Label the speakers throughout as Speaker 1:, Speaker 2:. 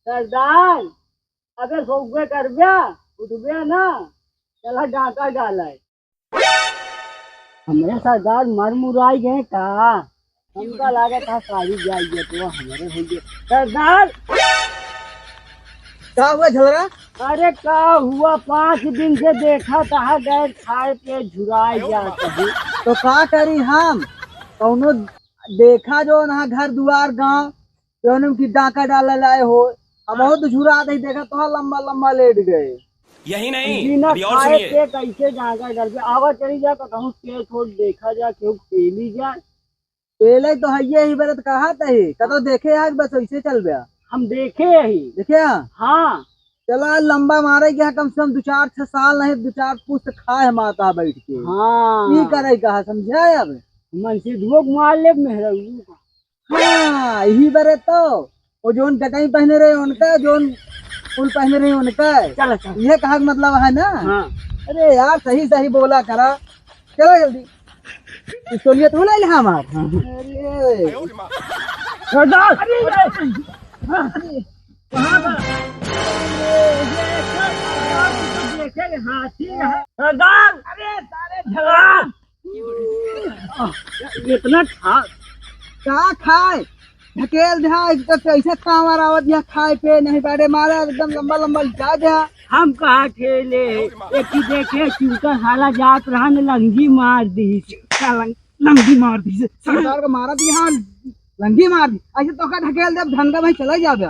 Speaker 1: सरदार अबे सोगे कर गया उठ गया ना। चला डाका डाला है हमारे सरदार मर मुराई गए का। हमका लगा था सारी जाइए तो हमारे हो गए सरदार।
Speaker 2: क्या हुआ झगड़ा?
Speaker 1: अरे का हुआ 5 दिन से देखा था गैर खाए पे झुराई जाता है।
Speaker 2: तो का करी हम कौनो देखा जो ना घर दुआर गांव जो की डाका डाला लाए हो। हम बहुत झुरा नहीं देखा तो लंबा लंबा लेट गए।
Speaker 3: यही नहीं,
Speaker 1: बिना
Speaker 3: अभी और
Speaker 1: खाए
Speaker 3: सुनिए।
Speaker 1: पे कैसे जाएगा घर पे आवा चली जा कहूँ के थोड़ देखा जा क्यों खेली जाए।
Speaker 2: पहले तो है ही बरत कहा थे कतो देखे आज बस ऐसे चल गया।
Speaker 1: हम देखे यही
Speaker 2: देखे
Speaker 1: हाँ।
Speaker 2: चला लंबा मारे गया कम से कम 2-4 6 साल नहीं 2-4 पुस्त खाए माता बैठ के।
Speaker 1: हाँ
Speaker 2: करे कहा समझा अब
Speaker 1: मन से धुओ मार ले मेहरा।
Speaker 2: हाँ यही बरे तो वो जोन कटाई पहने रहे उनका जोन फूल पहने रहे उनका।
Speaker 1: चल चल
Speaker 2: ये कहा मतलब है ना।
Speaker 1: हाँ।
Speaker 2: अरे यार सही सही बोला करा। चलो जल्दी पिस्तौलिया तो ला हमार। अरे
Speaker 1: सरदार अरे अरे कहाँ का देखे हाथी है सरदार। अरे सारे झगड़ा इतना था
Speaker 2: का खाए ढकेल दे तो कैसे काम आवत या खाए पे नहीं बैठे मारा एकदम लंबा लंबा जा जा।
Speaker 1: हम कहा ठेले एक ही देखे चूका हाला जात रहा ने लंगी मार दी। लंगी मार दी
Speaker 2: सरदार को मारा दी हाँ लंगी मार दी ऐसे तो का ढकेल दे धंधा भाई चला जाबे।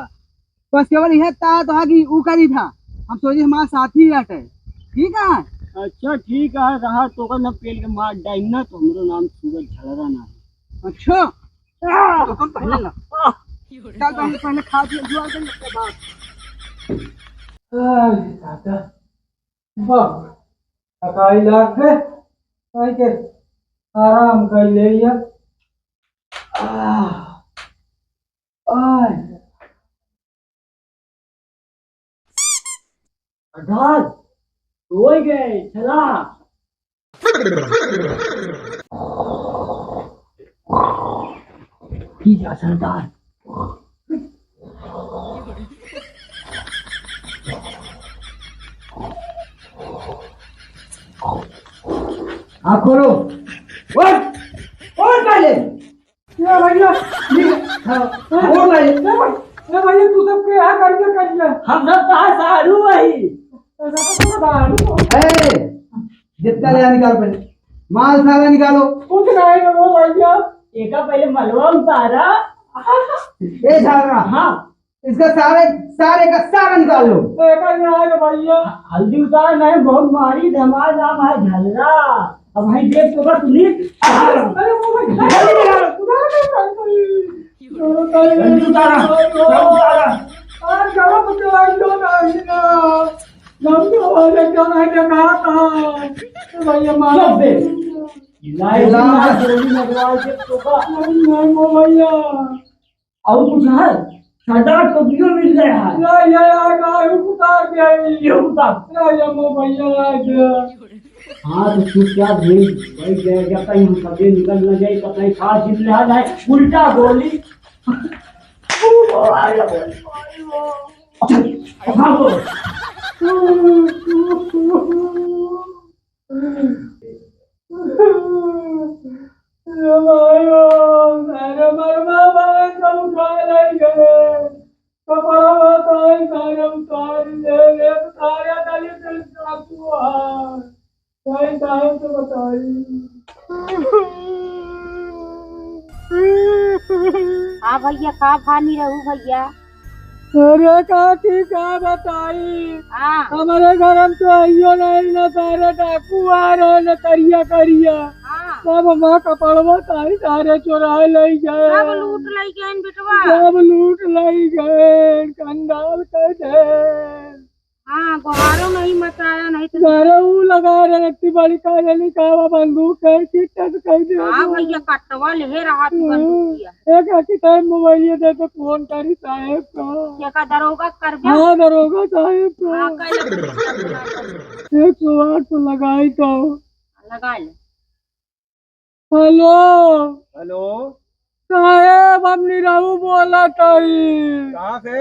Speaker 2: बस केवल यह था तो कि ऊ करी था हम सोचे हमारा साथी रटे ठीक है।
Speaker 1: अच्छा ठीक है रहा तो का न पेल के मार डाइन ना तो हमरो नाम सूरज झलरा ना है।
Speaker 2: अच्छा तो हम पहले ना चल पहले खा पी जुआ के उसके बाद दादा बाप अकाई लाख है आई के आराम कर ले या
Speaker 1: सरदार हो गए चला। की जा सरदार
Speaker 2: आप खोलो और पहले ये भैया और पहले ये भैया तू सब के यहाँ करके कर ले
Speaker 1: हम सब कहा सारू वही
Speaker 2: जितना ले निकाल पहले माल सारा निकालो कुछ नहीं है वो भैया
Speaker 1: एक पहले मलवा उतारा।
Speaker 2: ये झालरा
Speaker 1: हाँ
Speaker 2: इसका सारे सारे का सारा निकाल लो।
Speaker 1: भैया हल्दी उतारा नहीं बहुत मारी हमारा नाम है झलरा। अब भाई देख तो बस सुनी और कुछ है सरदार तो क्यों मिल गया है हाँ तो तू क्या भेज बैठ जाएगा कहीं हम कभी निकल न जाए कहीं खा जिम ले जाए उल्टा गोली। भागो
Speaker 4: हाँ भैया का भानी रहू भैया।
Speaker 2: अरे काकी क्या बताई
Speaker 4: हाँ
Speaker 2: हमारे घर में तो आइयो नहीं न सारे डाकू आ रहे न करिया करिया
Speaker 4: हाँ
Speaker 2: सब माँ कपड़वा तारी सारे चुराए ले गए
Speaker 4: सब लूट लई गए बिटवा।
Speaker 2: सब लूट ले गए कंगाल कर दे।
Speaker 4: हाँ गुहारो नहीं मचाया नहीं तो।
Speaker 2: घर ऊ लगा रहे इतनी बड़ी काजली कावा बंदूक है कितना कर दे।
Speaker 4: हाँ भैया कटवा ले रहा थी बंदूकिया।
Speaker 2: एक आखी टाइम मोबाइल दे तो फोन करी साहेब को।
Speaker 4: ये का दरोगा कर गया।
Speaker 2: हाँ दरोगा साहेब को
Speaker 4: हाँ कल
Speaker 2: 108 तो लगाई तो।
Speaker 4: लगा ले।
Speaker 2: हेलो
Speaker 1: हेलो
Speaker 2: साहेब हम निराऊ बोला ताई
Speaker 1: कहाँ से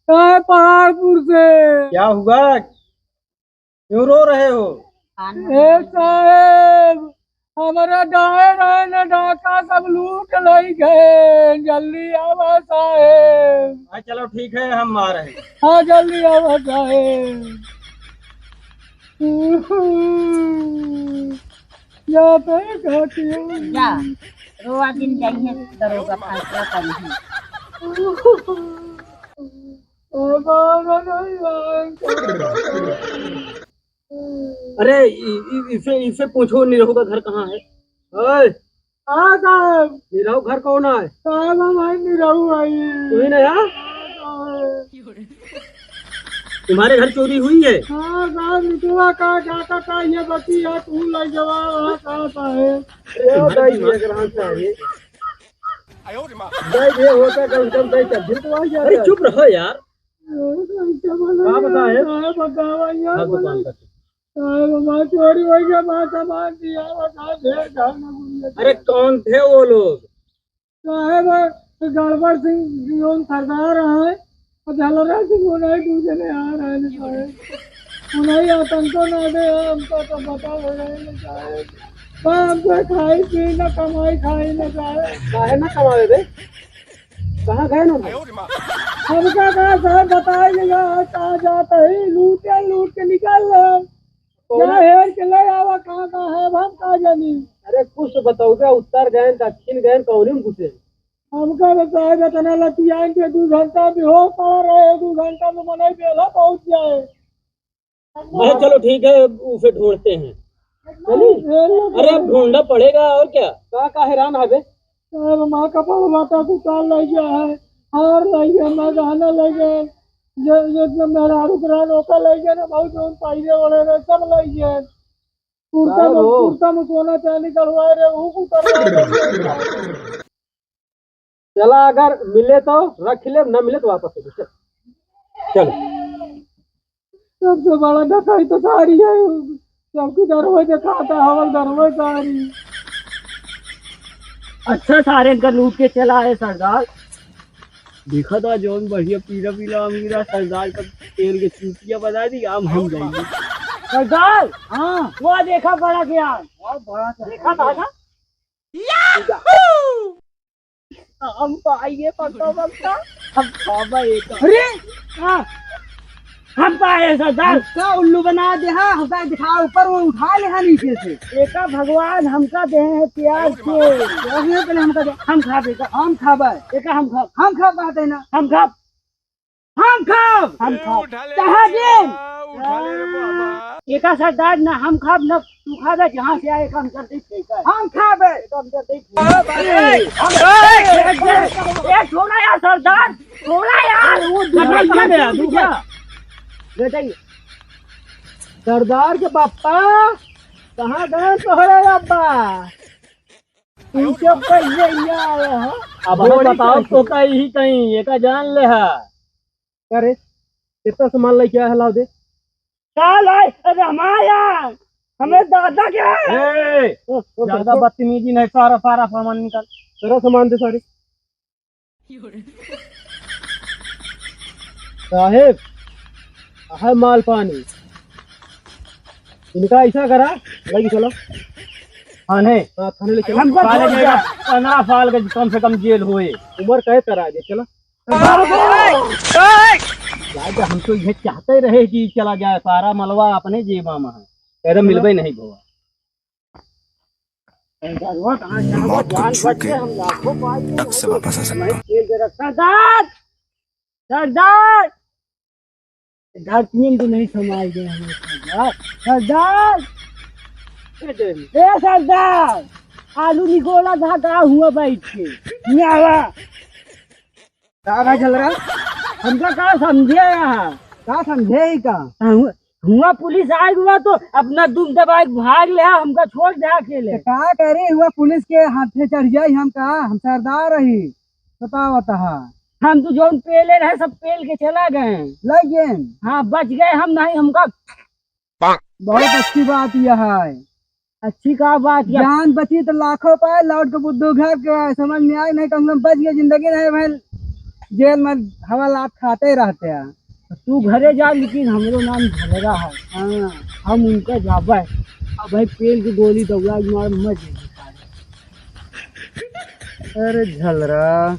Speaker 2: पहाड़पुर से।
Speaker 3: क्या हुआ, क्यों रो रहे हो?
Speaker 2: साहेब हमारा डाहे रहे न डाका सब लूट लई गए, जल्दी आवा साहेब।
Speaker 3: हाँ चलो ठीक है, हम आ रहे हैं।
Speaker 2: हाँ जल्दी आवा साहेब। या पे कहती हूँ
Speaker 4: जा रोआ दिन जाइए दरोगा फैसला करी।
Speaker 3: अरे इसे इसे पूछो निरहू का घर कहाँ है? ओए,
Speaker 2: हाँ साहब।
Speaker 3: निरहू घर कौन है?
Speaker 2: साहब हमारी निरहू आई।
Speaker 3: तुम्ही नहीं है? तुम्हारे घर चोरी हुई है?
Speaker 2: हाँ साहब निकला का जाता का ये बची है, तू लग जवाब कहता है।
Speaker 3: अरे चुप रहो यार।
Speaker 2: चोरी हो गया, माँ सामान दिया
Speaker 3: अरे कौन थे वो लोग?
Speaker 2: साहब गड़बड़ सिंह सरदार है, झालरा सिंह उन्हें दूसरे आ रहे हैं साहब। उन्हें आतंको ना दे, हमको तो बता रहे साहब। हमको खाई पी न कमाई खाई न जाए।
Speaker 3: काहे ना कमावे बे? कहाँ गए ना?
Speaker 2: हमका कहा साहब बताइएगा, कहाँ जाते ही लूट के निकल रहे। क्या है कि ले आवा, कहाँ है हम कहाँ जानी।
Speaker 3: अरे कुछ बताओगे, उत्तर गए दक्षिण गए कौन में घुसे?
Speaker 2: हमका बताएगा तना लतिया के 2 घंटा भी हो पा रहे, 2 घंटा में मनाई बेला पहुंच जाए।
Speaker 3: हाँ चलो ठीक है, उसे ढूंढते हैं। अरे अब ढूंढना पड़ेगा और क्या। का हैरान है बे?
Speaker 2: साहब माँ का बाटा कुचाल ले गया है, हार ले गया, मैं गहना ले गए, जो मेरा रुकरा नौका ले गया ना, बहुत जो पाइले वाले रे सब ले गए। कुर्ता में सोना चांदी करवाए रे, वो कुछ
Speaker 3: चला, अगर मिले तो रख ले, न मिले तो वापस ले चल। चलो।
Speaker 2: सबसे बड़ा डकाई तो सारी है, सबकी दरवाजे खाता हवल दरवाजे सारी।
Speaker 1: अच्छा सारे का लूट के चला है सरदार। देखा था जौन बढ़िया पीला पीला अमीरा सरदार का तेल के चूतिया बना दी, हम जाएंगे सरदार। हाँ वो देखा बड़ा ज्ञान, बड़ा देखा था ना। हम तो आइए पड़ता बगता, हम खाबा एक। अरे हाँ हम पाए सरदार का उल्लू बना दे। हाँ हमका दिखा, ऊपर वो उठा ले हाँ नीचे से। एका भगवान हमका दे है प्याज के, पहले हमका दे, हम खाबे का, हम खाबा एका, हम खाब बात है ना, हम खाब कहा दिन एका सरदार ना, हम खाब ना तू खाबे, जहाँ से आए हम करते फेंका, हम खाबे हम करते। छोड़ा यार सरदार, छोड़ा यार, वो दूसरा गया दूसरा बताइए। सरदार के पापा कहाँ गए तोहरे अब्बा? इनके पहले आए हैं।
Speaker 3: अब बताओ तो कहीं कहीं एक जान ले है। अरे कितना सामान ले क्या है, लाओ दे।
Speaker 1: काल है हमारा, हमें दादा क्या है?
Speaker 3: ज्यादा बदतमीजी नहीं, सारा सारा सामान निकाल, सारा सामान दे सारे। साहेब है माल पानी, इनका ऐसा करा लगी चलो थाने, थाने ले चलो। 15 साल का कम से कम जेल हुए, उम्र कहे करा दे चलो। हम तो ये चाहते रहे कि चला जाए, सारा मलवा अपने जेबा में है, एकदम मिलबे नहीं हुआ।
Speaker 5: तक से वापस आ सकता।
Speaker 1: सरदार सरदार धरती तो नहीं संभाल गए हमें सरदार। ए सरदार आलू निकोला था, कहा हुआ बैठ के
Speaker 2: क्या चल रहा?
Speaker 1: हमका कहा समझे यहाँ,
Speaker 2: क्या समझे ही का?
Speaker 1: हुआ पुलिस आ हुआ तो अपना दुम दबा के भाग ले, हमका छोड़ दे अकेले।
Speaker 2: क्या करे हुआ पुलिस के हाथ से चढ़ जाये, हम कहा हम सरदार रही बताओ बता।
Speaker 1: हम तो जो पेले रहे सब पेल के चला गए,
Speaker 2: लगे
Speaker 1: हाँ बच गए हम, नहीं हमका।
Speaker 2: बहुत अच्छी बात यह है।
Speaker 1: अच्छी का बात यह,
Speaker 2: जान बची तो लाखों पाए, लौट के बुद्धू घर के समझ में आए, नहीं कम से कम बच गए, जिंदगी नहीं भाई जेल में हवालात खाते ही रहते हैं।
Speaker 1: तू घरे जा, लेकिन हमरो नाम झलरा है। हाँ, हम उनका जाबा है। अब भाई पेल की गोली दौड़ा मार मत जेबी।
Speaker 2: अरे झलरा